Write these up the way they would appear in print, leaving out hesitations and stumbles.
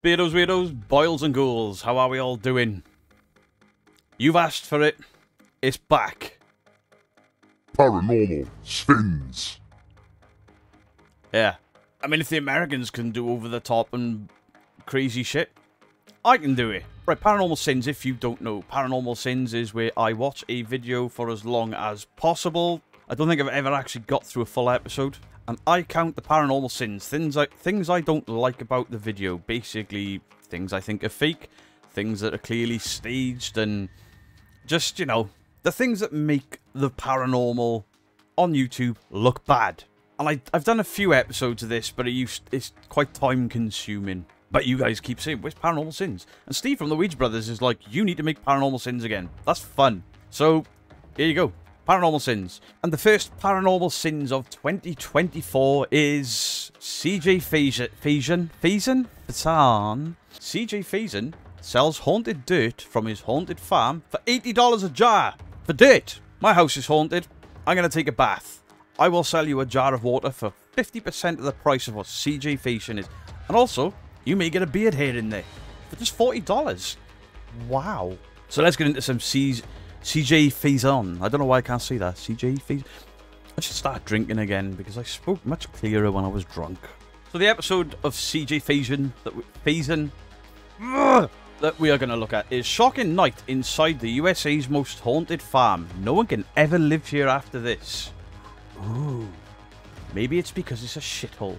Beardos, weirdos, boils and ghouls, how are we all doing? You've asked for it. It's back. Paranormal Sins. Yeah. I mean, if the Americans can do over the top and crazy shit, I can do it. Right, Paranormal Sins, if you don't know, Paranormal Sins is where I watch a video for as long as possible. I don't think I've ever actually got through a full episode. And I count the paranormal sins, things I don't like about the video. Basically, things I think are fake, things that are clearly staged, and just, you know, the things that make the paranormal on YouTube look bad. And I've done a few episodes of this, but it's quite time-consuming. But you guys keep saying, where's Paranormal Sins? And Steve from the Ouija Brothers is like, you need to make Paranormal Sins again. That's fun. So, here you go. Paranormal Sins. And the first Paranormal Sins of 2024 is CJ Faison. CJ Faison sells haunted dirt from his haunted farm for $80 a jar. For dirt. My house is haunted. I'm going to take a bath. I will sell you a jar of water for 50% of the price of what CJ Faison is. And also, you may get a beard hair in there for just $40. Wow. So let's get into some CJ Faison. I don't know why I can't say that. CJ Faison. I should start drinking again because I spoke much clearer when I was drunk. So the episode of CJ Faison that we are going to look at is Shocking Night Inside the USA's Most Haunted Farm. No one can ever live here after this. Ooh. Maybe it's because it's a shithole.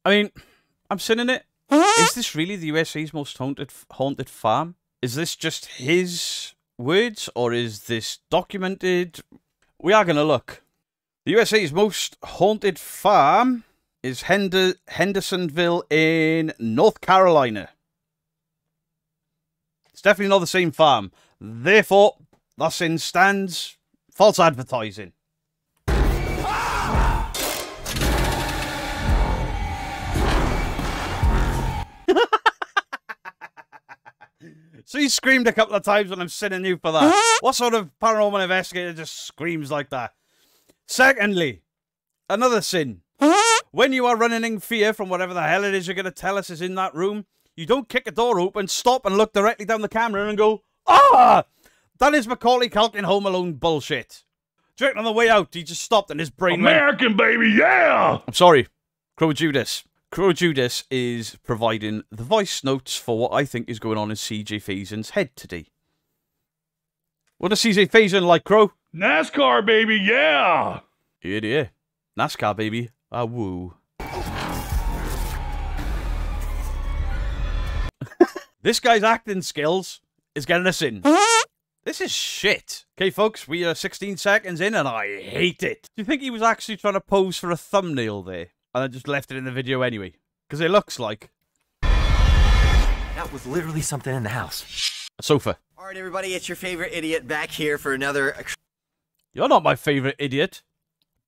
I mean, I'm sitting in it. Is this really the USA's most haunted farm? Is this just his words, or is this documented? We are going to look. The USA's most haunted farm is Hendersonville in North Carolina. It's definitely not the same farm. Therefore, that sin stands false advertising. So you screamed a couple of times when I'm sitting you for that. What sort of paranormal investigator just screams like that? Secondly, another sin. When you are running in fear from whatever the hell it is you're going to tell us is in that room, you don't kick a door open, stop and look directly down the camera and go, ah! That is Macaulay Culkin Home Alone bullshit. Do you reckon on the way out he just stopped and his brain American went, baby, yeah! I'm sorry, Crow Judas. Crow Judas is providing the voice notes for what I think is going on in CJ Faison's head today. What does CJ Faison like, Crow? NASCAR baby, yeah! Here, dear. NASCAR, baby. Ah, woo. This guy's acting skills is getting us in. This is shit. Okay, folks, we are 16 seconds in and I hate it. Do you think he was actually trying to pose for a thumbnail there? And I just left it in the video anyway. Because it looks like that was literally something in the house. A sofa. Alright everybody, it's your favorite idiot back here for another... You're not my favorite idiot.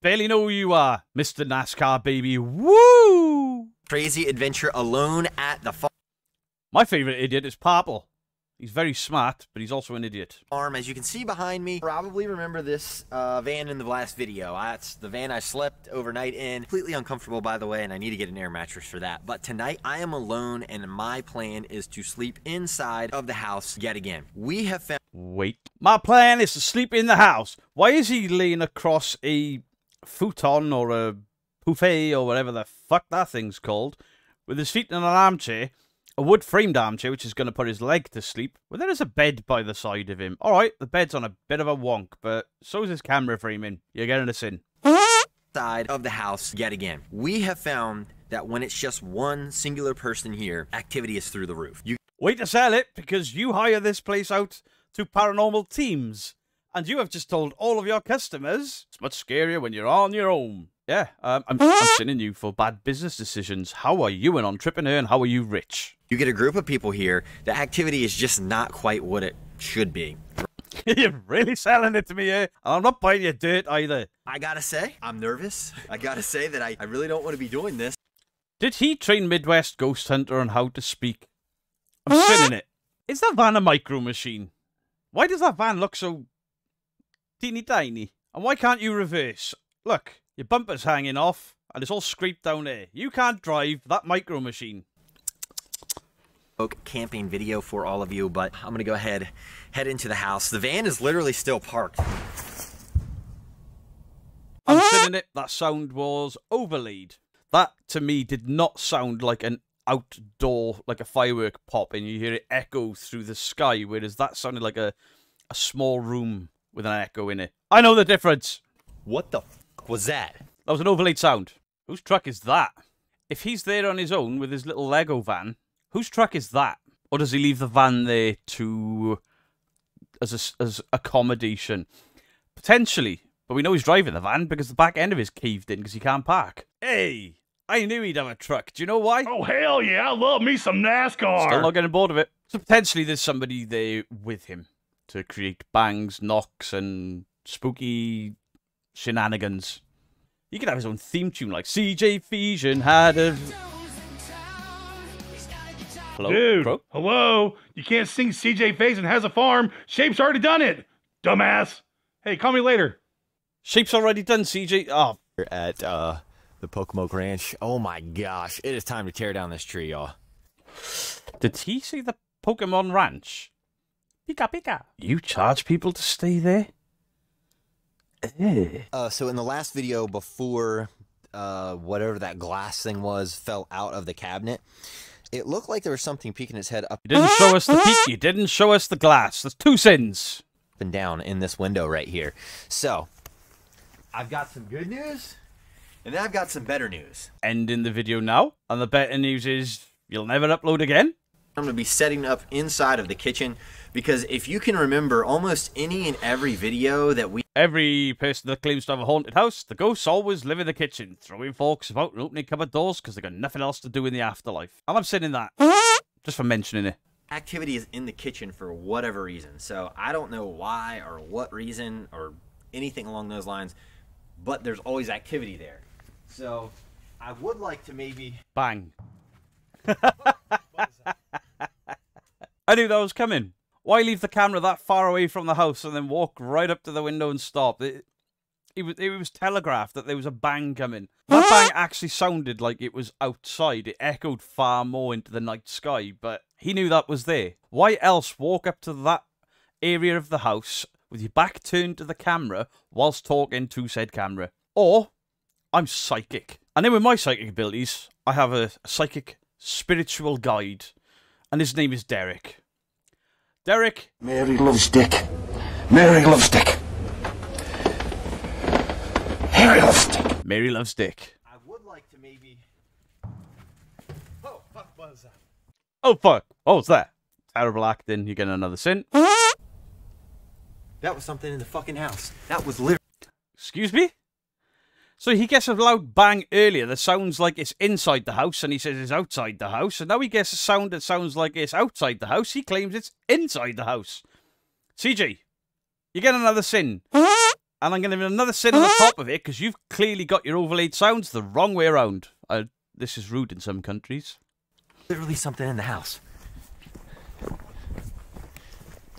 Barely know who you are, Mr. NASCAR baby. Woo! Crazy adventure alone at the farm. My favorite idiot is Purple. He's very smart, but he's also an idiot. As you can see behind me, probably remember this van in the last video. That's the van I slept overnight in. Completely uncomfortable, by the way, and I need to get an air mattress for that. But tonight, I am alone, and my plan is to sleep inside of the house yet again. We have found... Wait. My plan is to sleep in the house. Why is he laying across a futon or a buffet or whatever the fuck that thing's called, with his feet in an armchair? A wood-framed armchair, which is going to put his leg to sleep. Well, there is a bed by the side of him. Alright, the bed's on a bit of a wonk, but so is his camera framing. You're getting us in. Side of the house yet again. We have found that when it's just one singular person here, activity is through the roof. Wait to sell it, because you hire this place out to paranormal teams. And you have just told all of your customers, it's much scarier when you're on your own. Yeah, I'm sending you for bad business decisions. How are you an entrepreneur and how are you rich? You get a group of people here, the activity is just not quite what it should be. You're really selling it to me, eh? And I'm not buying your dirt either. I gotta say, I'm nervous. I gotta say that I really don't want to be doing this. Did he train Midwest Ghost Hunter on how to speak? I'm sitting in it. Is that van a micro machine? Why does that van look so teeny tiny? And why can't you reverse? Look, your bumper's hanging off. And it's all scraped down there. You can't drive that micro machine. Camping video for all of you, but I'm gonna go ahead, head into the house. The van is literally still parked. I'm sitting in it. That sound was overlaid. That, to me, did not sound like an outdoor, like a firework pop, and you hear it echo through the sky, whereas that sounded like a small room with an echo in it. I know the difference. What the f was that? That was an overlaid sound. Whose truck is that? If he's there on his own with his little Lego van, whose truck is that? Or does he leave the van there as accommodation? Potentially. But we know he's driving the van because the back end of his caved in because he can't park. Hey, I knew he'd have a truck. Do you know why? Oh, hell yeah, I love me some NASCAR. Still not getting bored of it. So potentially there's somebody there with him to create bangs, knocks, and spooky shenanigans. He could have his own theme tune like CJ Faison had a... Hello? Dude, Bro? hello? You can't sing CJ Faison has a farm. Shape's already done it. Dumbass. Hey, call me later. Shape's already done, CJ. Oh. We're at the Pokemoke Ranch. Oh my gosh, it is time to tear down this tree, y'all. Did he say the Pokemon Ranch? Pika Pika. You charge people to stay there? So in the last video before whatever that glass thing was fell out of the cabinet, it looked like there was something peeking its head up. You didn't show us the peak. You didn't show us the glass. There's two sins. And down in this window right here. So I've got some good news, and then I've got some better news. Ending the video now, and the better news is you'll never upload again. I'm going to be setting up inside of the kitchen, because if you can remember almost any and every video that we... Every person that claims to have a haunted house, the ghosts always live in the kitchen, throwing forks about and opening cupboard doors because they got nothing else to do in the afterlife. And I'm saying that just for mentioning it. Activity is in the kitchen for whatever reason. So I don't know why or what reason or anything along those lines, but there's always activity there. So I would like to maybe... Bang. I knew that was coming. Why leave the camera that far away from the house and then walk right up to the window and stop? It was telegraphed that there was a bang coming. That bang actually sounded like it was outside. It echoed far more into the night sky, but he knew that was there. Why else walk up to that area of the house with your back turned to the camera whilst talking to said camera? Or, I'm psychic. And then with my psychic abilities, I have a psychic spiritual guide, and his name is Derek. Derek. Mary loves Dick. Mary loves Dick. Mary loves Dick. Mary loves Dick. I would like to maybe... Oh, fuck, what is that? Oh, fuck. What was that? Terrible acting. You're getting another sin. That was something in the fucking house. That was literally... Excuse me? So he gets a loud bang earlier that sounds like it's inside the house, and he says it's outside the house, and now he gets a sound that sounds like it's outside the house. He claims it's inside the house. CJ, you get another sin. And I'm going to give another sin on the top of it, because you've clearly got your overlaid sounds the wrong way around. This is rude in some countries. Literally something in the house.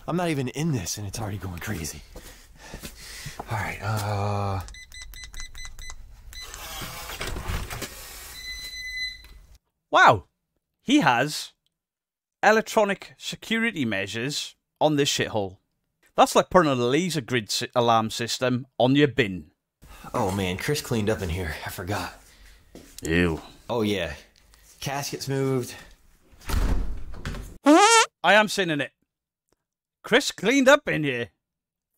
I'm not even in this, and it's already going crazy. Alright, Wow, he has electronic security measures on this shithole. That's like putting a laser grid alarm system on your bin. Oh man, Chris cleaned up in here. I forgot. Ew. Oh yeah. Caskets moved. I am sinning it. Chris cleaned up in here.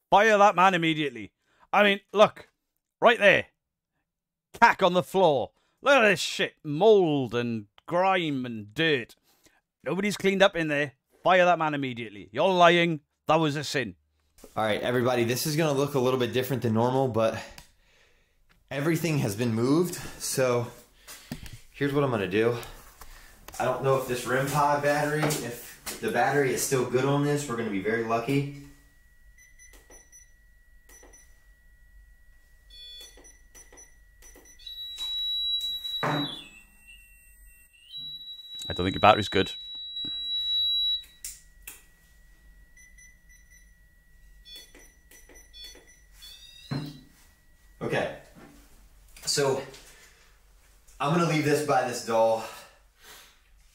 Fire that man immediately. I mean, look. Right there. Cack on the floor. Look at this shit. Mould and grime and dirt. Nobody's cleaned up in there. Fire that man immediately. You're lying. That was a sin. Alright, everybody, this is going to look a little bit different than normal, but everything has been moved, so here's what I'm going to do. I don't know if this REM pod battery, if the battery is still good on this, we're going to be very lucky. I don't think your battery's good. Okay, so I'm gonna leave this by this doll.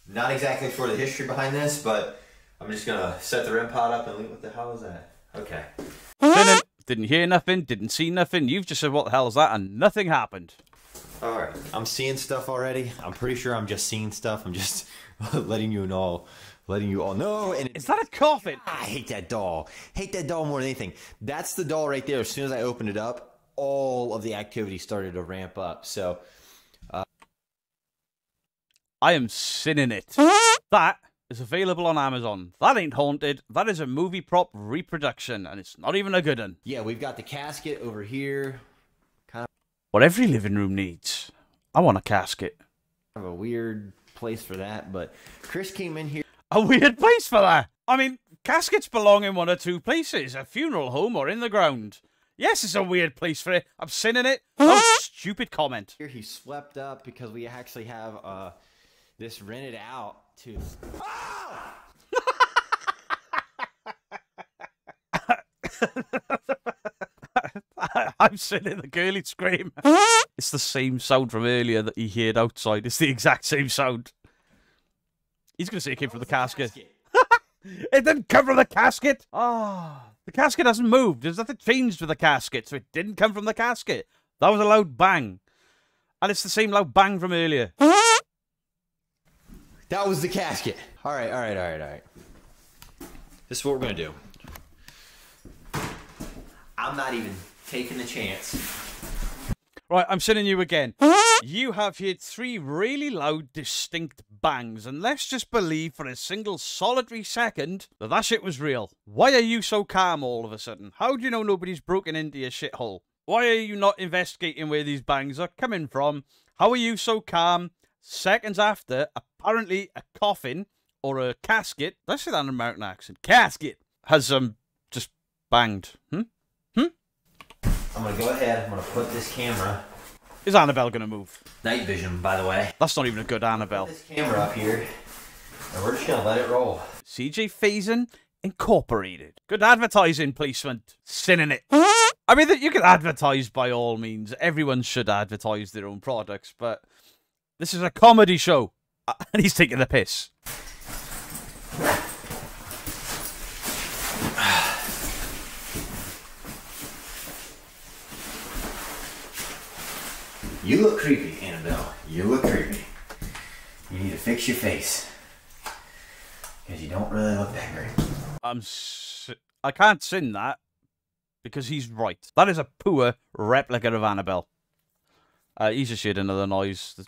Not exactly for the history behind this, but I'm just gonna set the REM pod up and leave. What the hell is that? Okay. Didn't hear nothing, didn't see nothing. You've just said, what the hell is that? And nothing happened. Alright, I'm seeing stuff already. I'm pretty sure I'm just seeing stuff. I'm just letting you all know. And Is that a coffin? I hate that doll. Hate that doll more than anything. That's the doll right there. As soon as I opened it up, all of the activity started to ramp up. So, I am sinning it. That is available on Amazon. That ain't haunted. That is a movie prop reproduction, and it's not even a good one. yeah, we've got the casket over here. What every living room needs. I want a casket. Kind of a weird place for that, but Chris came in here. A weird place for that. I mean, caskets belong in one or two places. A funeral home or in the ground. Yes, it's a weird place for it. I'm sinning it. Oh, stupid comment. Here he swept up because we actually have this rented out to... Oh! I'm sitting the girly scream. It's the same sound from earlier that he heard outside. It's the exact same sound. He's going to say it came from the casket. It didn't come from the casket. Ah, the casket hasn't moved. There's nothing changed with the casket, so it didn't come from the casket. That was a loud bang. And it's the same loud bang from earlier. That was the casket. All right. This is what we're going to do. I'm not even taking the chance. Right, I'm sending you again. You have heard 3 really loud, distinct bangs, and let's just believe for a single solitary second that that shit was real. Why are you so calm all of a sudden? How do you know nobody's broken into your shithole? Why are you not investigating where these bangs are coming from? How are you so calm seconds after, apparently, a coffin or a casket, let's say that in an American accent, casket, has just banged? I'm going to go ahead, I'm going to put this camera... Is Annabelle going to move? Night vision, by the way. That's not even a good Annabelle. Put this camera up here, and we're just going to let it roll. CJ Faison Incorporated. Good advertising placement. Sinning it. I mean, you can advertise by all means. Everyone should advertise their own products, but this is a comedy show, and he's taking the piss. You look creepy, Annabelle. You look creepy. You need to fix your face. Because you don't really look that great. I can't sin that, because he's right. That is a poor replica of Annabelle. He's just heard another noise.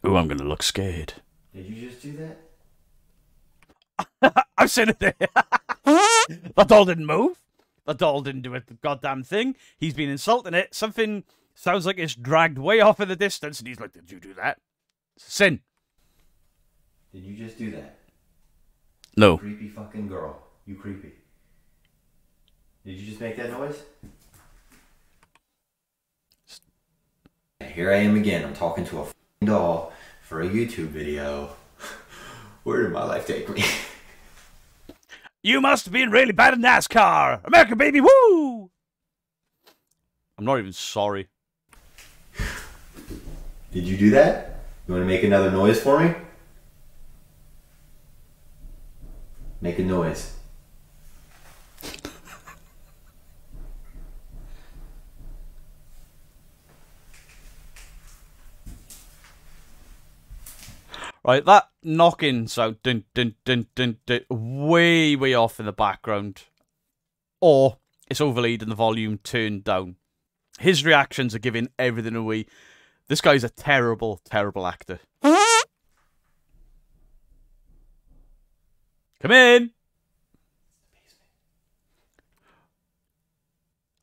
Ooh, I'm going to look scared. Did you just do that? I've seen it there. That doll didn't move. The doll didn't do a goddamn thing. He's been insulting it. Something sounds like it's dragged way off in the distance, and he's like, did you do that? Sin. Did you just do that? No. You creepy fucking girl. You creepy. Did you just make that noise? Here I am again. I'm talking to a fucking doll for a YouTube video. Where did my life take me? You must have been really bad at NASCAR. American baby, woo! I'm not even sorry. Did you do that? You want to make another noise for me? Make a noise. Right, that knocking sound, dun, dun, dun, dun, dun, way, way off in the background. Or it's overlaid and the volume turned down. His reactions are giving everything away. This guy's a terrible, terrible actor. Come in!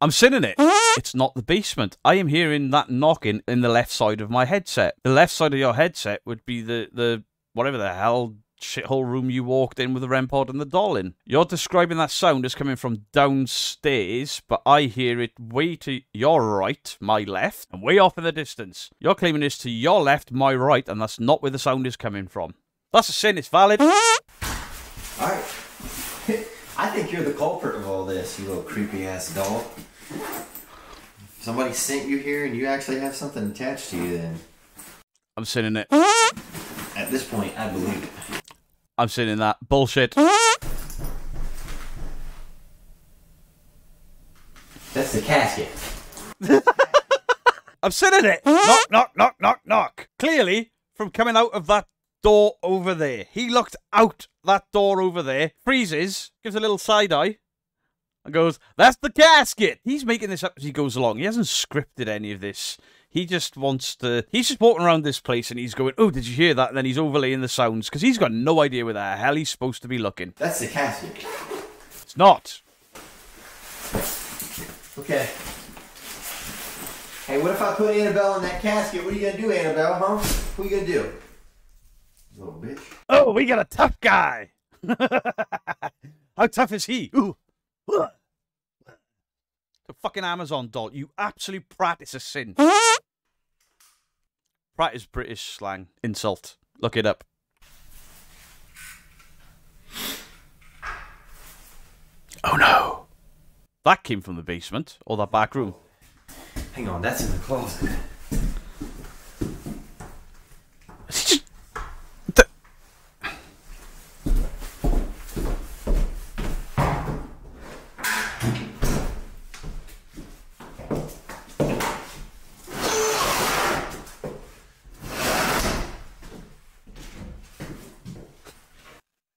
I'm sinning it. It's not the basement. I am hearing that knocking in the left side of my headset. The left side of your headset would be the whatever the hell shithole room you walked in with the REM pod and the doll in. You're describing that sound as coming from downstairs, but I hear it way to your right, my left, and way off in the distance. You're claiming it's to your left, my right, and that's not where the sound is coming from. That's a sin, it's valid. Alright. I think you're the culprit of all this, you little creepy ass doll. Somebody sent you here and you actually have something attached to you, then I'm sitting in it. at this point, I believe it. I'm sitting in that. Bullshit. That's the casket. I'm sitting in it. Knock, knock, knock, knock, knock. Clearly, from coming out of that door over there. He looked out that door over there, freezes, gives a little side eye, and goes, "That's the casket." He's making this up as he goes along. He hasn't scripted any of this. He just wants to... He's just walking around this place and he's going, "Oh, did you hear that?" And then he's overlaying the sounds, because he's got no idea where the hell he's supposed to be looking. That's the casket. It's not. Okay. Hey, what if I put Annabelle in that casket? What are you gonna do, Annabelle, huh? What are you gonna do? Little bitch. Oh, we got a tough guy. How tough is he? Ooh. The fucking Amazon doll. You absolute prat. It's a sin. Prat is British slang. Insult. Look it up. Oh no. That came from the basement. Or that back room. Hang on, that's in the closet. Is he just...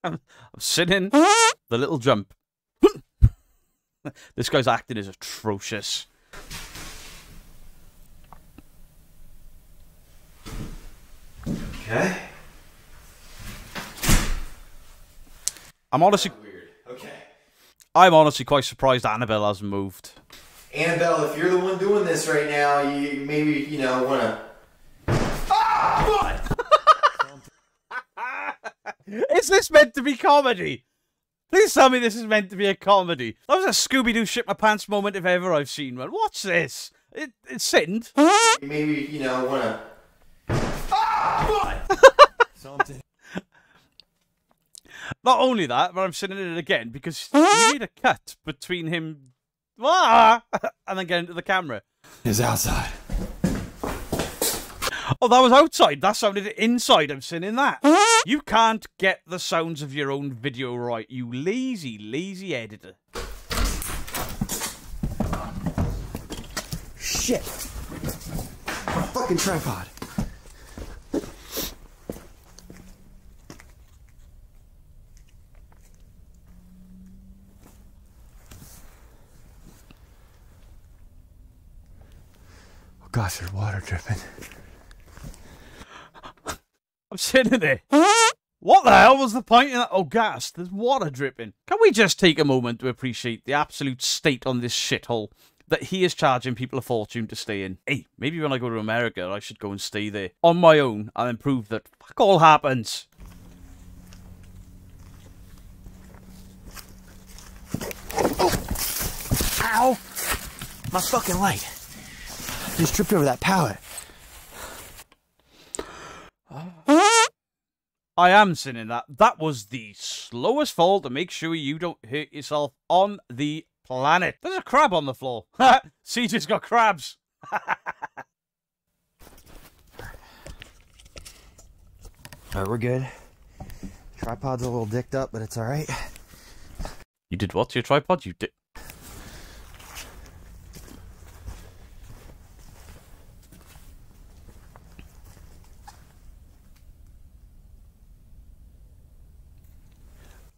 I'm sitting the little jump. This guy's acting is atrocious. Okay. I'm honestly... Weird. Okay. I'm honestly quite surprised Annabelle hasn't moved. Annabelle, if you're the one doing this right now, you maybe, you know, wanna... Ah! What? Is this meant to be comedy? Please tell me this is meant to be a comedy. That was a Scooby-Doo shit my pants moment if ever I've seen one. What's this? It's sinned. Maybe, you know, wanna... Ah! What? Something. Not only that, but I'm sitting in it again because he made a cut between him and then getting into the camera. Is outside. Oh, that was outside. That sounded inside. I'm sitting in that. You can't get the sounds of your own video right, you lazy, lazy editor. Shit. My fucking tripod. Oh gosh, there's water dripping. I'm sitting there. What the hell was the point in that? Oh, gas, there's water dripping. Can we just take a moment to appreciate the absolute state on this shithole that he is charging people a fortune to stay in? Hey, maybe when I go to America, I should go and stay there on my own and then prove that fuck all happens. Oh! Ow! My fucking light. Just tripped over that pallet. I am sinning that. That was the slowest fall to make sure you don't hurt yourself on the planet. There's a crab on the floor. CJ's got crabs. Alright, we're good. Tripod's a little dicked up, but it's alright. You did what to your tripod? You did...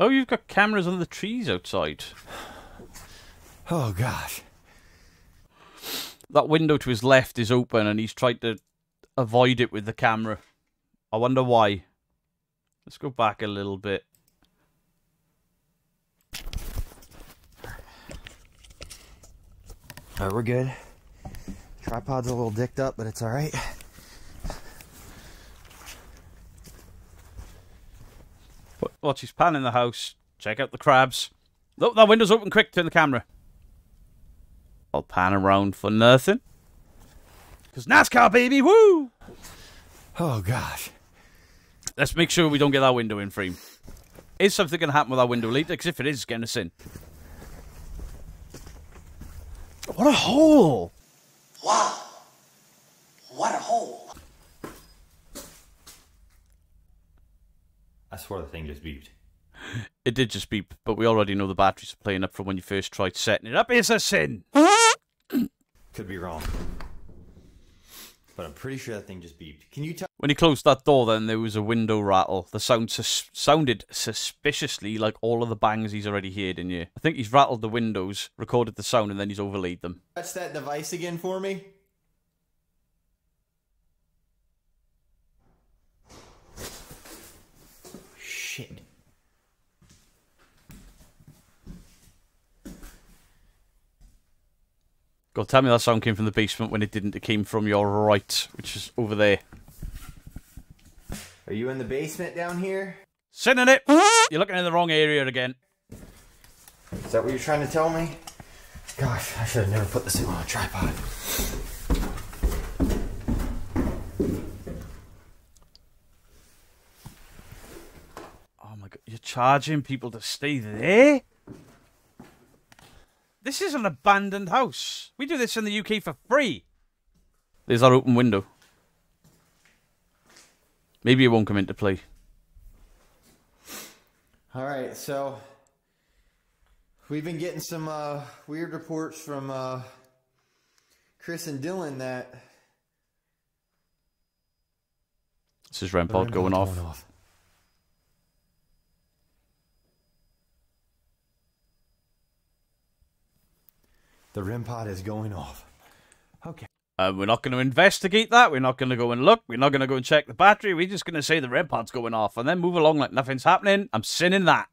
Oh, you've got cameras on the trees outside. Oh, gosh. That window to his left is open and he's tried to avoid it with the camera. I wonder why. Let's go back a little bit. Alright, we're good. Tripod's a little dicked up, but it's alright. Watch, he's panning the house. Check out the crabs. Look, that window's open. Quick, turn the camera. I'll pan around for nothing. Because NASCAR, baby, woo! Oh, gosh. Let's make sure we don't get that window in frame. Is something going to happen with that window later? Because if it is, it's getting us in. What a hole! Wow. What a hole. I swear the thing just beeped. It did just beep, but we already know the batteries are playing up from when you first tried setting it up. It's a sin. Could be wrong. But I'm pretty sure that thing just beeped. Can you tell? When he closed that door, then there was a window rattle. The sound sounded suspiciously like all of the bangs he's already heard in here. I think he's rattled the windows, recorded the sound, and then he's overlaid them. Touch that device again for me? Shit. God, tell me that sound came from the basement when it didn't. It came from your right, which is over there. Are you in the basement down here? Sitting in it! You're looking in the wrong area again. Is that what you're trying to tell me? Gosh, I should have never put this thing on a tripod. Oh my god, you're charging people to stay there? This is an abandoned house. We do this in the UK for free. There's our open window. Maybe it won't come into play. Alright, so we've been getting some weird reports from Chris and Dylan that This is REM pod going off. The REM pod is going off. Okay. We're not going to investigate that. We're not going to go and look. We're not going to go and check the battery. We're just going to say the REM pod's going off and then move along like nothing's happening. I'm sinning that.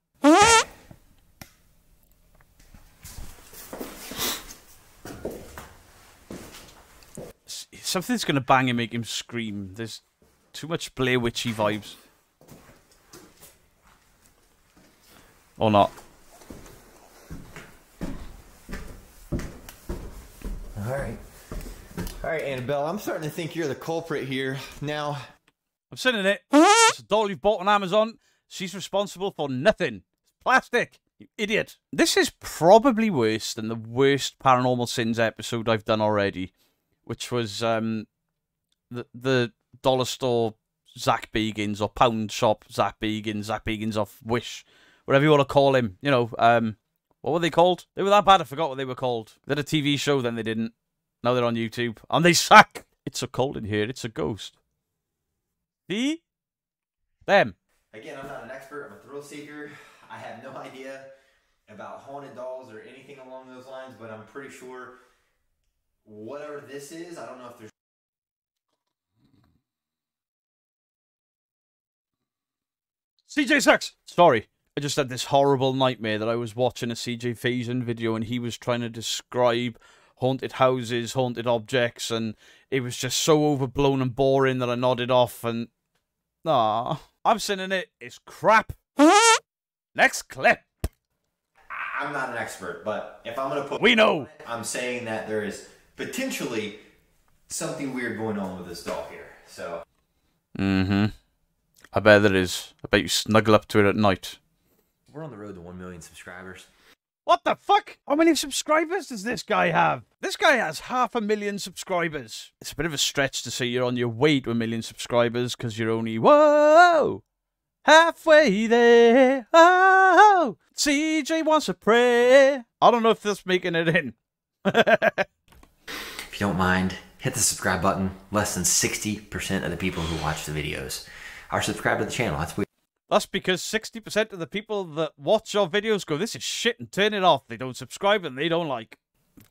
Something's going to bang and make him scream. There's too much Blair Witchy vibes. Or not. Alright, Annabelle, I'm starting to think you're the culprit here. Now, I'm sitting in it. It's a doll you've bought on Amazon. She's responsible for nothing. It's plastic. You idiot. This is probably worse than the worst Paranormal Sins episode I've done already, which was the dollar store Zach Bagans or pound shop Zach Bagans off Wish, whatever you want to call him. You know, what were they called? They were that bad I forgot what they were called. They had a TV show, then they didn't. Now they're on YouTube. And they suck. It's so cold in here. It's a ghost. See? Them. again, I'm not an expert. I'm a thrill seeker. I have no idea about haunted dolls or anything along those lines, but I'm pretty sure whatever this is, I don't know if there's... CJ sucks! Sorry. I just had this horrible nightmare that I was watching a CJ Faison video and he was trying to describe haunted houses, haunted objects, and it was just so overblown and boring that I nodded off and... Nah, I'm sending it. It's crap. Next clip. I'm not an expert, but if I'm going to put... We know. I'm saying that there is potentially something weird going on with this doll here, so... Mm-hmm. I bet there is. I bet you snuggle up to it at night. We're on the road to 1 million subscribers. What the fuck? How many subscribers does this guy have? This guy has 500,000 subscribers. It's a bit of a stretch to say you're on your way to 1 million subscribers because you're only, whoa, halfway there. Oh, CJ wants to pray. I don't know if that's making it in. If you don't mind, hit the subscribe button. Less than 60% of the people who watch the videos are subscribed to the channel. That's weird. That's because 60% of the people that watch your videos go, this is shit, and turn it off. They don't subscribe and they don't like.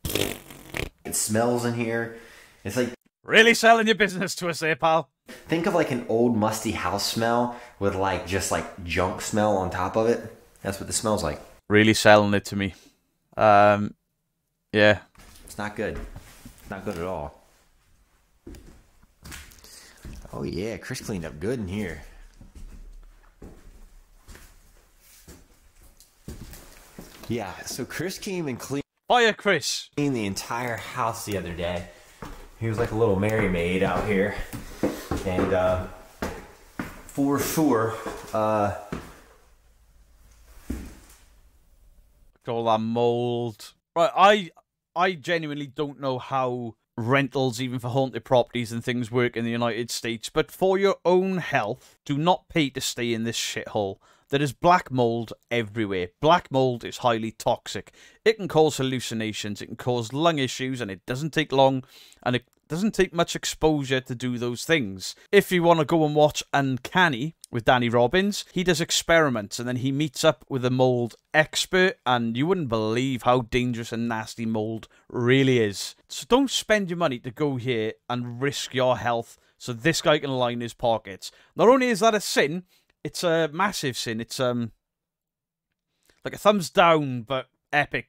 It smells in here. It's like... Really selling your business to us there, pal. Think of like an old musty house smell with like just like junk smell on top of it. That's what this smells like. Really selling it to me. Yeah. It's not good. Not good at all. Oh yeah, Chris cleaned up good in here. Yeah, so Chris came and cleaned Fire Chris. the entire house the other day. He was like a little Mary maid out here. And for sure, all that mould. Right, I genuinely don't know how rentals, even for haunted properties and things, work in the United States. But for your own health, do not pay to stay in this shithole. There is black mould everywhere. Black mould is highly toxic. It can cause hallucinations, it can cause lung issues, and it doesn't take long, and it doesn't take much exposure to do those things. If you want to go and watch Uncanny with Danny Robbins, he does experiments, and then he meets up with a mould expert, and you wouldn't believe how dangerous and nasty mould really is. So don't spend your money to go here and risk your health so this guy can line his pockets. Not only is that a sin, it's a massive sin. It's like a thumbs down, but epic.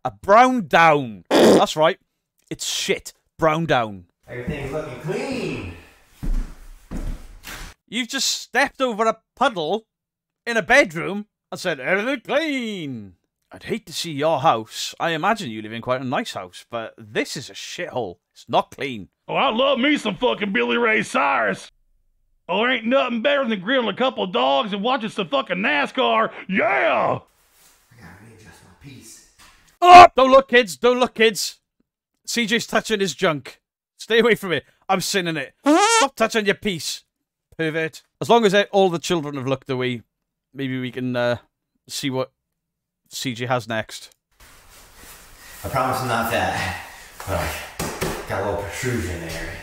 A brown down. That's right. It's shit. Brown down. Everything's looking clean. You've just stepped over a puddle in a bedroom and said, everything clean. I'd hate to see your house. I imagine you live in quite a nice house, but this is a shithole. It's not clean. Oh, I love me some fucking Billy Ray Cyrus. Oh, there ain't nothing better than grilling a couple of dogs and watching some fucking NASCAR. Yeah! I gotta readjust my piece. Oh, don't look, kids. Don't look, kids. CJ's touching his junk. Stay away from it. I'm sinning it. Stop touching your piece, pervert. As long as all the children have looked away, maybe we can see what CJ has next. I promise I'm not that, but I got a little protrusion there.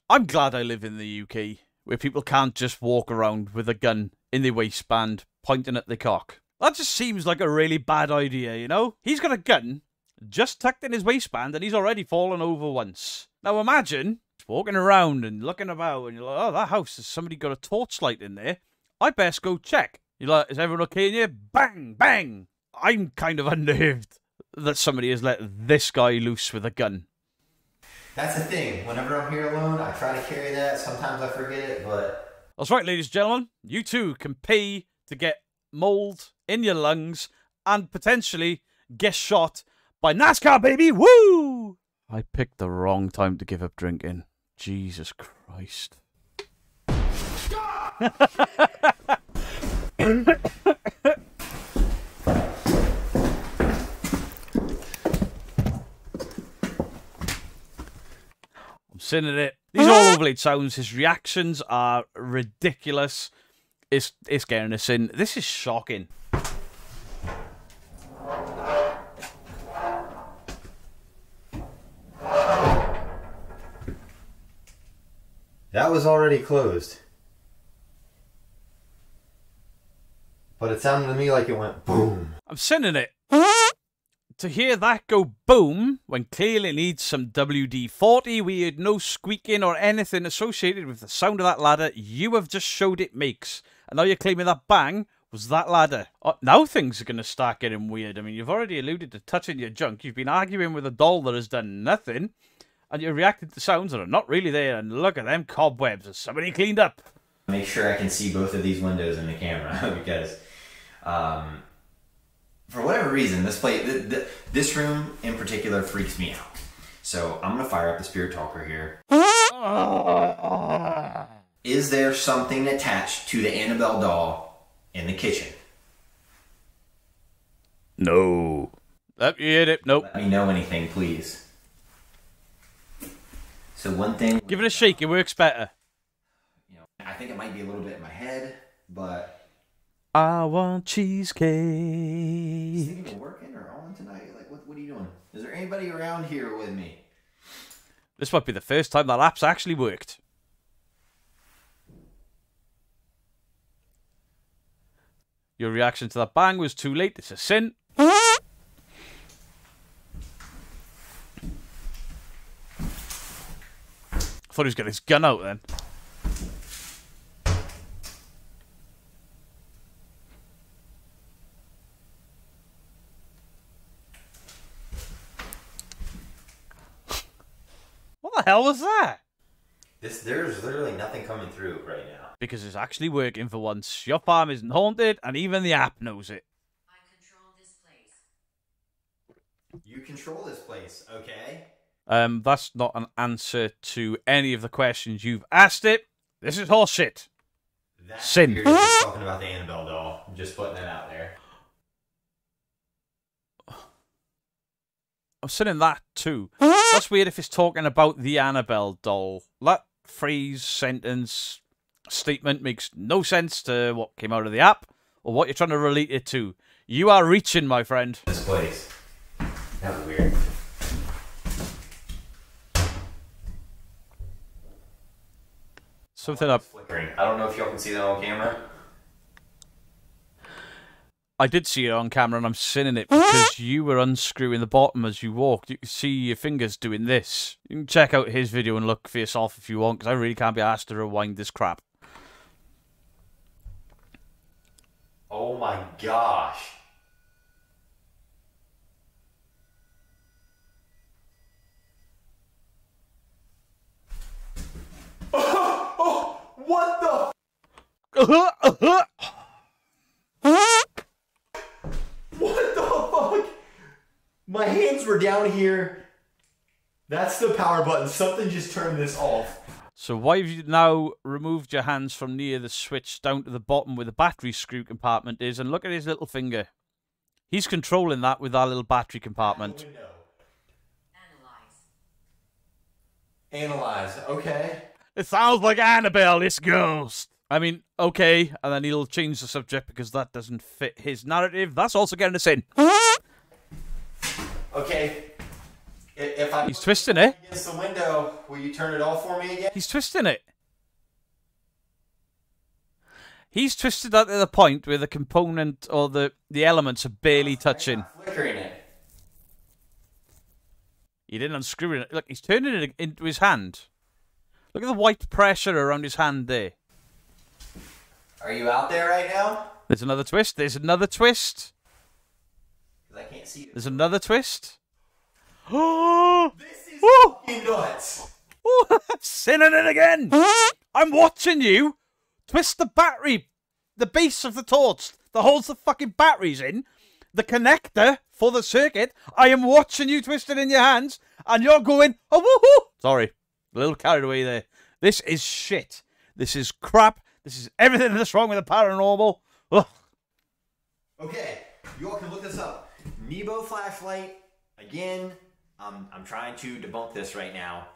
I'm glad I live in the UK, where people can't just walk around with a gun in their waistband, pointing at their cock. That just seems like a really bad idea, you know? He's got a gun just tucked in his waistband, and he's already fallen over once. Now imagine walking around and looking about, and you're like, oh, that house, has somebody got a torchlight in there? I best go check. You're like, is everyone okay in here? Bang, bang! I'm kind of unnerved that somebody has let this guy loose with a gun. That's the thing. Whenever I'm here alone, I try to carry that. Sometimes I forget it, but... That's right, ladies and gentlemen. You too can pay to get mould in your lungs and potentially get shot by NASCAR, baby! Woo! I picked the wrong time to give up drinking. Jesus Christ. I'm sinning it. These are all overlaid sounds. His reactions are ridiculous. It's getting us in. This is shocking. That was already closed. But it sounded to me like it went boom. I'm sending it. To hear that go boom, when clearly it needs some WD-40, we had no squeaking or anything associated with the sound of that ladder you have just showed it makes. And now you're claiming that bang was that ladder. Now things are going to start getting weird. I mean, you've already alluded to touching your junk. You've been arguing with a doll that has done nothing. And you're reacting to sounds that are not really there. And look at them cobwebs. Has somebody cleaned up? Make sure I can see both of these windows in the camera because... for whatever reason, this room in particular freaks me out. So I'm gonna fire up the spirit talker here. Is there something attached to the Annabelle doll in the kitchen? No. Yep, you hit it. Nope. Let me know anything, please. So one thing... Give it a shake. It works better. You know, I think it might be a little bit in my head, but... I want cheesecake. Is it even working or on tonight? Like, what are you doing? Is there anybody around here with me? This might be the first time that app's actually worked. Your reaction to that bang was too late. It's a sin. I thought he was getting his gun out then. What the hell was that? There's literally nothing coming through right now. Because it's actually working for once. Your farm isn't haunted, and even the app knows it. I control this place. You control this place, okay? That's not an answer to any of the questions you've asked it. This is horseshit. Sin. You're just talking about the Annabelle doll. I'm just putting that out there. I'm saying that too. That's weird if it's talking about the Annabelle doll. That phrase, sentence, statement makes no sense to what came out of the app or what you're trying to relate it to. You are reaching, my friend. This place. That was weird. Something up. Flickering. I don't know if y'all can see that on camera. I did see it on camera and I'm sinning it because you were unscrewing the bottom as you walked. You can see your fingers doing this. You can check out his video and look for yourself if you want because I really can't be asked to rewind this crap. Oh my gosh. What the? What the fuck? My hands were down here. That's the power button. Something just turned this off. So why have you now removed your hands from near the switch down to the bottom where the battery screw compartment is and look at his little finger. He's controlling that with that little battery compartment. Analyze. Okay. It sounds like Annabelle, this ghost. I mean, okay, and then he'll change the subject because that doesn't fit his narrative. That's also getting us in. Okay. If I He's twisting it. against the window, will you turn it off for me again? He's twisting it. He's twisted that to the point where the component or the elements are barely touching. Flickering it. He didn't unscrew it. Look, he's turning it into his hand. Look at the white pressure around his hand there. Are you out there right now? There's another twist. There's another twist. 'Cause I can't see it. There's another twist. Oh! This is Woo! fucking nuts. Oh, sinning it again. I'm watching you twist the battery, the base of the torch that holds the fucking batteries in, the connector for the circuit. I am watching you twist it in your hands, and you're going, oh, woohoo! Sorry, a little carried away there. This is shit. This is crap. This is everything that's wrong with the paranormal. Ugh. Okay, you all can look this up. Nebo flashlight. Again, I'm trying to debunk this right now.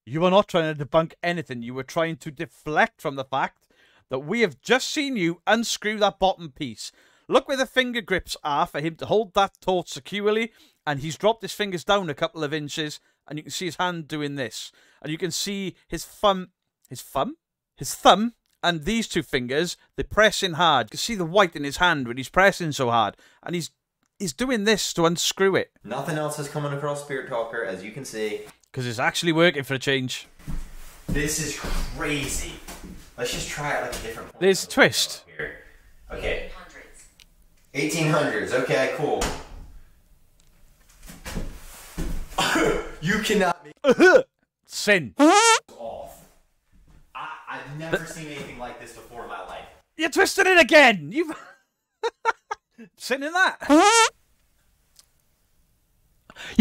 You were not trying to debunk anything. You were trying to deflect from the fact that we have just seen you unscrew that bottom piece. Look where the finger grips are for him to hold that torch securely, and he's dropped his fingers down a couple of inches, and you can see his hand doing this. And you can see his thumb, and these two fingers, they're pressing hard. You can see the white in his hand when he's pressing so hard. And he's doing this to unscrew it. Nothing else is coming across Spirit Talker, as you can see. Because it's actually working for a change. This is crazy. Let's just try it like a different point. There's a twist. Here. Okay. 1800s. Okay, cool. You cannot make Sin. off. I've never seen anything like this before in my life. You twisted it again. You've sin in that.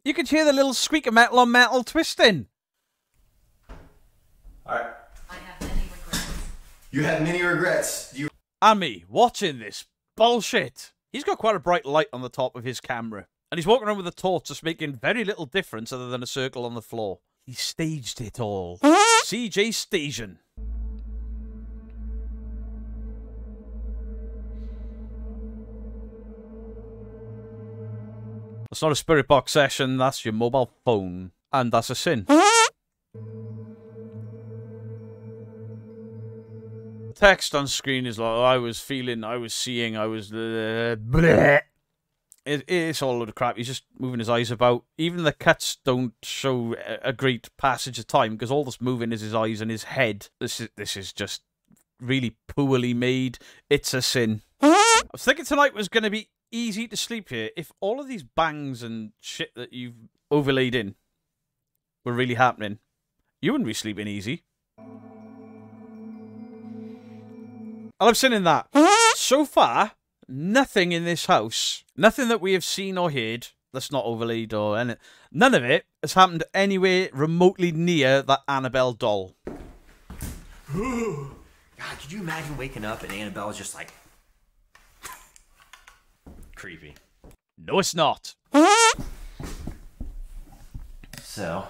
You could hear the little squeak of metal on metal twisting. Alright. I have many regrets. You had many regrets. And me watching this bullshit. He's got quite a bright light on the top of his camera. And he's walking around with a torch just making very little difference other than a circle on the floor. He staged it all. CJ Station. That's not a spirit box session, that's your mobile phone. And that's a sin. Text on screen is like, oh, I was feeling, I was seeing, I was... bleh. It's all a load of crap. He's just moving his eyes about. Even the cuts don't show a great passage of time because all that's moving is his eyes and his head. This is just really poorly made. It's a sin. I was thinking tonight was going to be easy to sleep here if all of these bangs and shit that you've overlaid in were really happening. You wouldn't be sleeping easy. And I'm saying that. So far, nothing in this house, nothing that we have seen or heard that's not overlaid or anything, none of it has happened anywhere remotely near that Annabelle doll. God, could you imagine waking up and Annabelle was just like... creepy. No, it's not. So,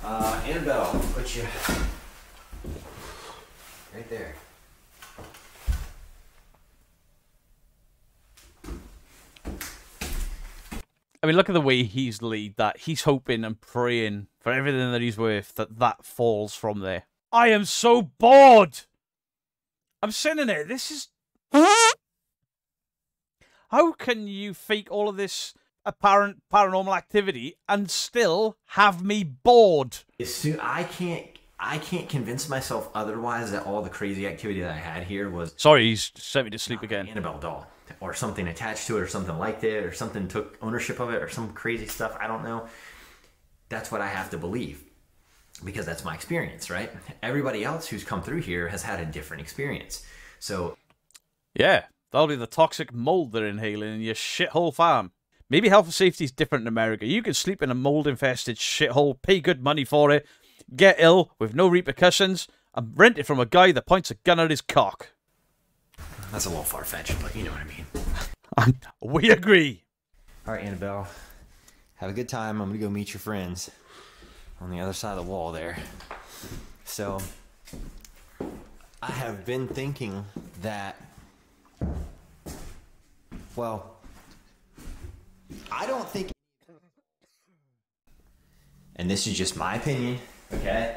Annabelle, I'll put you right there. I mean, look at the way he's laid that. He's hoping and praying for everything that he's worth that falls from there. I am so bored. I'm sitting in it. This is... How can you fake all of this apparent paranormal activity and still have me bored? I can't convince myself otherwise that all the crazy activity that I had here was... Sorry, he's sent me to sleep again. Annabelle doll. Or something attached to it, or something like it, or something took ownership of it, or some crazy stuff. I don't know. That's what I have to believe. Because that's my experience, right? Everybody else who's come through here has had a different experience. So... Yeah, that'll be the toxic mold they're inhaling in your shithole farm. Maybe health and safety is different in America. You can sleep in a mold-infested shithole, pay good money for it, get ill with no repercussions, and rent it from a guy that points a gun at his cock. That's a little far-fetched, but you know what I mean. We agree. All right, Annabelle. Have a good time. I'm going to go meet your friends on the other side of the wall there. So, I have been thinking that, well, I don't think, and this is just my opinion, okay?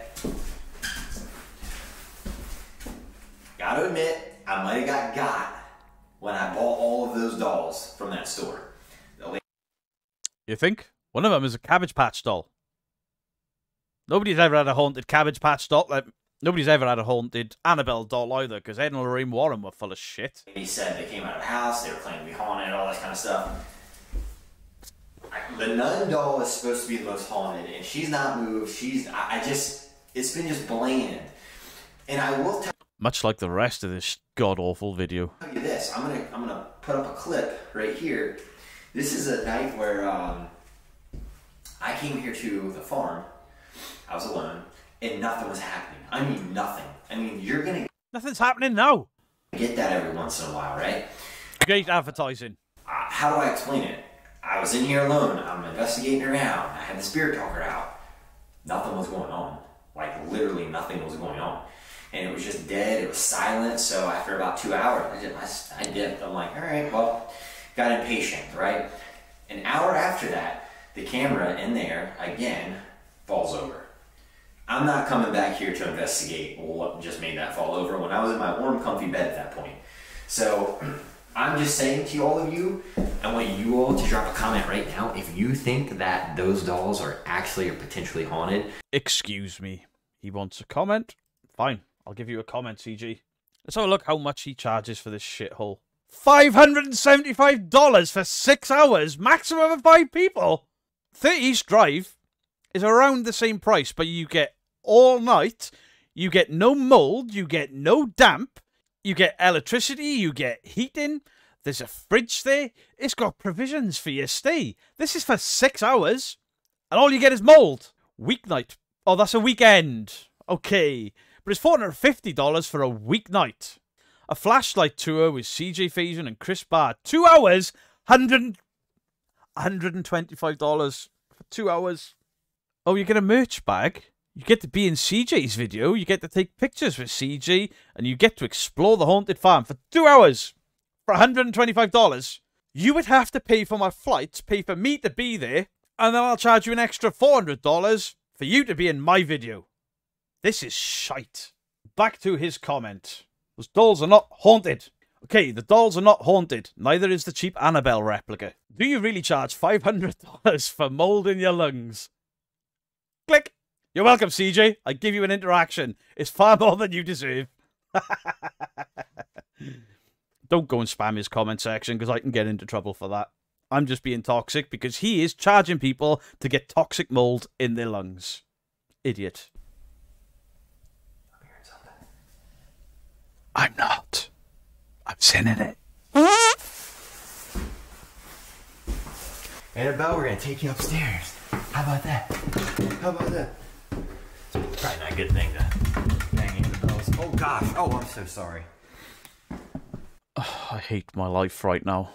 Gotta admit, I might have got when I bought all of those dolls from that store. You think? One of them is a Cabbage Patch doll. Nobody's ever had a haunted Cabbage Patch doll. Like, nobody's ever had a haunted Annabelle doll either, because Ed and Lorraine Warren were full of shit. He said they came out of the house, they were claiming to be haunted, all that kind of stuff. The nun doll is supposed to be the most haunted, and she's not moved. It's been just bland. And I will tell Much like the rest of this god-awful video. you this. I'm gonna put up a clip right here. This is a night where I came here to the farm. I was alone, and nothing was happening. I mean, nothing. I mean, you're gonna Nothing's happening now. get that every once in a while, right? Great advertising. How do I explain it? I was in here alone. I'm investigating around. I had the spirit talker out. Nothing was going on. Like, literally nothing was going on. And it was just dead. It was silent. So after about 2 hours, I dipped. I'm like, all right, well, got impatient, right? An hour after that, the camera in there, again, falls over. I'm not coming back here to investigate what just made that fall over when I was in my warm, comfy bed at that point. So I'm just saying to all of you, I want you all to drop a comment right now if you think that those dolls are actually or potentially haunted. Excuse me. He wants a comment? Fine. I'll give you a comment, CG. Let's have a look how much he charges for this shithole. $575 for 6 hours, maximum of 5 people. 30 East Drive is around the same price, but you get all night, you get no mold, you get no damp, you get electricity, you get heating, there's a fridge there, it's got provisions for your stay. This is for 6 hours, and all you get is mold. Weeknight. Oh, that's a weekend. Okay. But it's $450 for a weeknight. A flashlight tour with CJ Faison and Chris Barr. 2 hours, $125 for 2 hours. Oh, you get a merch bag. You get to be in CJ's video. You get to take pictures with CJ. And you get to explore the haunted farm for 2 hours for $125. You would have to pay for my flights, pay for me to be there. And then I'll charge you an extra $400 for you to be in my video. This is shite. Back to his comment. Those dolls are not haunted. Okay, the dolls are not haunted. Neither is the cheap Annabelle replica. Do you really charge $500 for mold in your lungs? Click. You're welcome, CJ. I give you an interaction. It's far more than you deserve. Don't go and spam his comment section because I can get into trouble for that. I'm just being toxic because he is charging people to get toxic mold in their lungs. Idiot. I'm not. I'm sending it. Annabelle, we're gonna take you upstairs. How about that? How about that? Probably not a good thing to bang Annabelle's Oh gosh. Oh, I'm so sorry. I hate my life right now.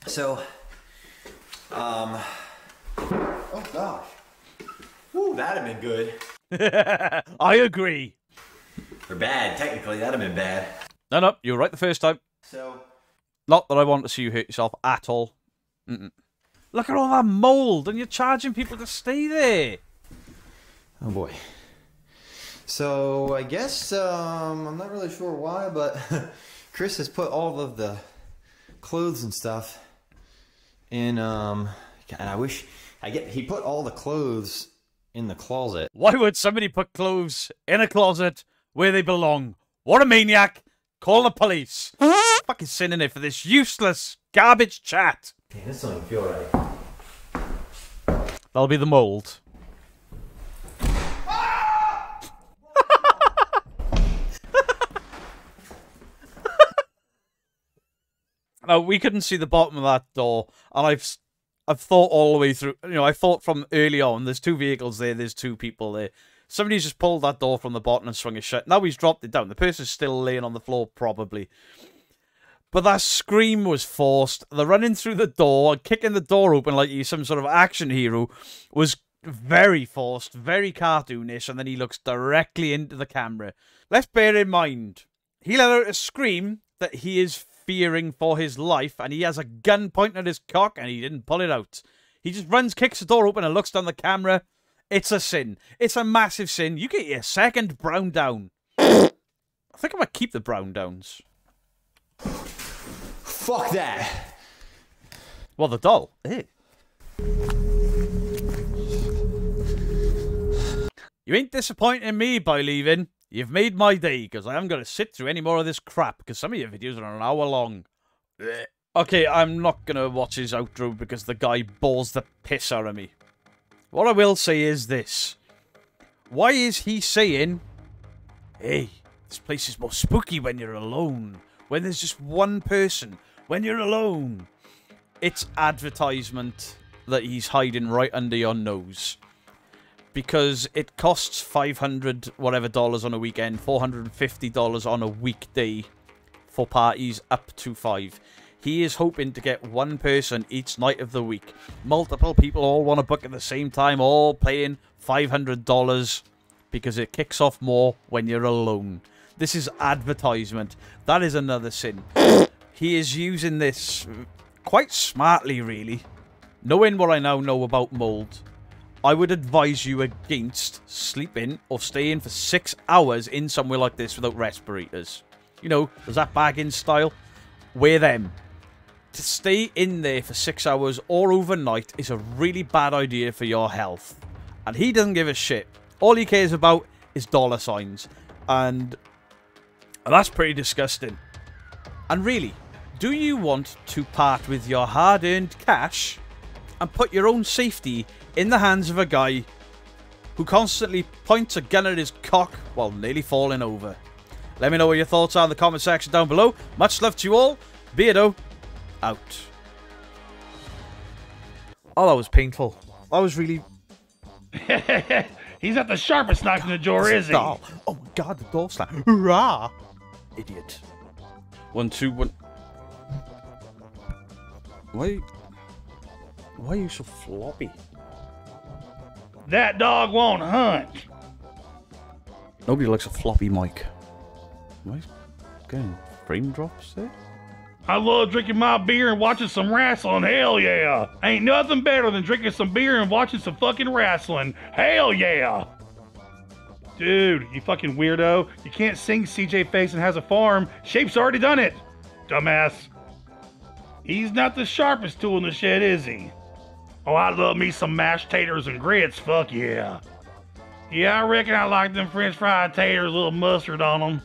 So, oh gosh. Woo, that'd have been good. I agree. Or bad, technically, that'd have been bad. No, you were right the first time. So, Not that I want to see you hurt yourself at all. Look at all that mould, and you're charging people to stay there. oh boy. So, I guess, I'm not really sure why, but Chris has put all of the clothes and stuff in, and I wish, he put all the clothes in the closet. Why would somebody put clothes in a closet where they belong? What a maniac! Call the police. Fucking sitting in it for this useless garbage chat. Man, this doesn't even feel right. That'll be the mould. Now, we couldn't see the bottom of that door, and I've thought all the way through. You know, I thought from early on, there's two vehicles there, there's two people there. Somebody's just pulled that door from the bottom and swung it shut. Now he's dropped it down. The person's still laying on the floor, probably. But that scream was forced. The running through the door, kicking the door open like he's some sort of action hero, was very forced, very cartoonish, and then he looks directly into the camera. Let's bear in mind, he let out a scream that he is fearing for his life, and he has a gun pointing at his cock, and he didn't pull it out. He just runs, kicks the door open, and looks down the camera. It's a sin. It's a massive sin. You get your second brown down. I think I might keep the brown downs. Fuck that. Well, the doll. Eh. You ain't disappointing me by leaving. You've made my day, because I haven't got to sit through any more of this crap, because some of your videos are an hour long. Okay, I'm not going to watch his outro because the guy bores the piss out of me. What I will say is this. Why is he saying, hey, this place is more spooky when you're alone, when there's just one person, when you're alone? It's advertisement that he's hiding right under your nose. Because it costs $500 whatever dollars on a weekend, $450 on a weekday for parties up to 5. He is hoping to get one person each night of the week. Multiple people all want to book at the same time, all paying $500 because it kicks off more when you're alone. This is advertisement. That is another sin. He is using this quite smartly, really. Knowing what I now know about mould, I would advise you against sleeping or staying for 6 hours in somewhere like this without respirators. You know, there's that bagging style. Wear them. To stay in there for 6 hours or overnight is a really bad idea for your health. And he doesn't give a shit. All he cares about is dollar signs. And that's pretty disgusting. And really, do you want to part with your hard-earned cash and put your own safety in the hands of a guy who constantly points a gun at his cock while nearly falling over? Let me know what your thoughts are in the comment section down below. Much love to you all. Beardo out. Oh, that was painful. That was really... He's not the sharpest knife in the drawer, is he? Oh my god, the door slam. Hurrah! Idiot. 1, 2, 1. Why are you so floppy? That dog won't hunt. Nobody likes a floppy mic. Am I getting frame drops there? I love drinking my beer and watching some wrestling. Hell yeah. Ain't nothing better than drinking some beer and watching some fucking wrestling. Hell yeah. Dude, you fucking weirdo. You can't sing CJ Faison has a farm. Shape's already done it. Dumbass. He's not the sharpest tool in the shed, is he? Oh, I love me some mashed taters and grits. Fuck yeah. Yeah, I reckon I like them French fried taters, a little mustard on them.